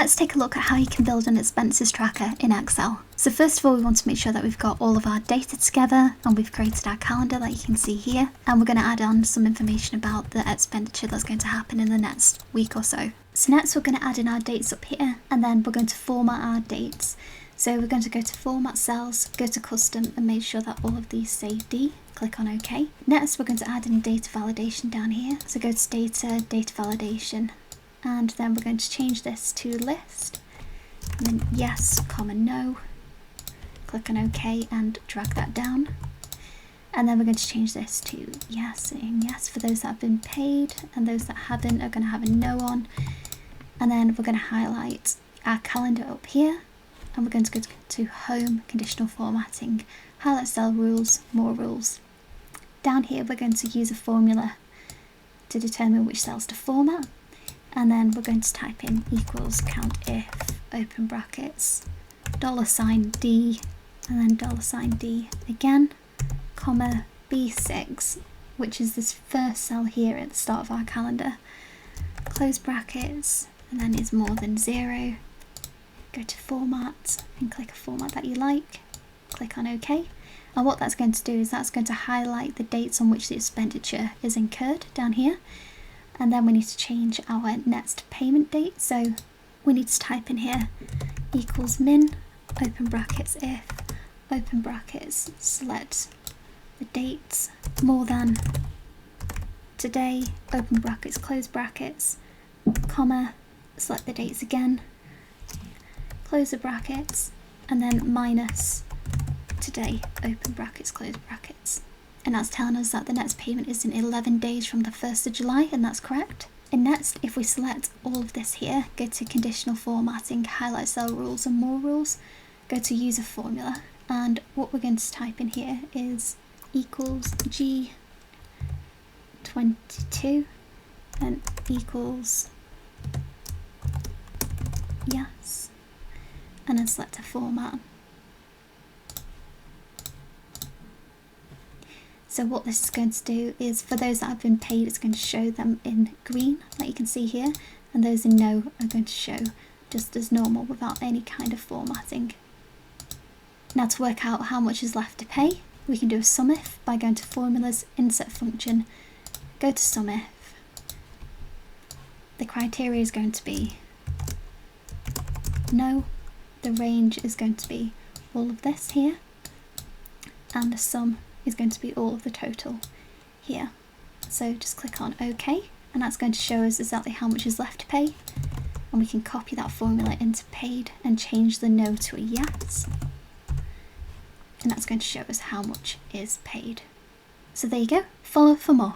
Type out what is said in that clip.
let's take a look at how you can build an expenses tracker in Excel. So first of all, we want to make sure that we've got all of our data together and we've created our calendar that you can see here. And we're going to add on some information about the expenditure that's going to happen in the next week or so. So next we're going to add in our dates up here, and then we're going to format our dates. So we're going to go to Format Cells, go to Custom and make sure that all of these say D. Click on OK. Next we're going to add in data validation down here. So go to Data, Data Validation. And then we're going to change this to list, and then yes, comma no, click on OK and drag that down. And then we're going to change this to yes and yes for those that have been paid, and those that haven't are going to have a no on. And then we're going to highlight our calendar up here, and we're going to go to Home, Conditional Formatting, highlight cell rules, more rules. Down here we're going to use a formula to determine which cells to format. And then we're going to type in equals count if, open brackets, $D, and then $D again, comma B6, which is this first cell here at the start of our calendar, close brackets, and then is more than 0. Go to format and click a format that you like, click on OK. And what that's going to do is that's going to highlight the dates on which the expenditure is incurred down here. And then we need to change our next payment date. So we need to type in here equals min, open brackets if, open brackets, select the dates, more than today, open brackets, close brackets, comma, select the dates again, close the brackets, and then minus today, open brackets, close brackets. And that's telling us that the next payment is in 11 days from the 1st of July, and that's correct. And next, if we select all of this here, go to Conditional Formatting, highlight cell rules and more rules, go to User Formula, and what we're going to type in here is equals G22 and equals yes, and then select a format. So what this is going to do is, for those that have been paid, it's going to show them in green, like you can see here, and those in no are going to show just as normal without any kind of formatting. Now to work out how much is left to pay, we can do a SUMIF by going to Formulas, Insert Function, go to SUMIF. The criteria is going to be no, the range is going to be all of this here, and the sum is going to be all of the total here. So just click on OK, and that's going to show us exactly how much is left to pay, and we can copy that formula into paid and change the no to a yes, and that's going to show us how much is paid. So there you go, follow for more.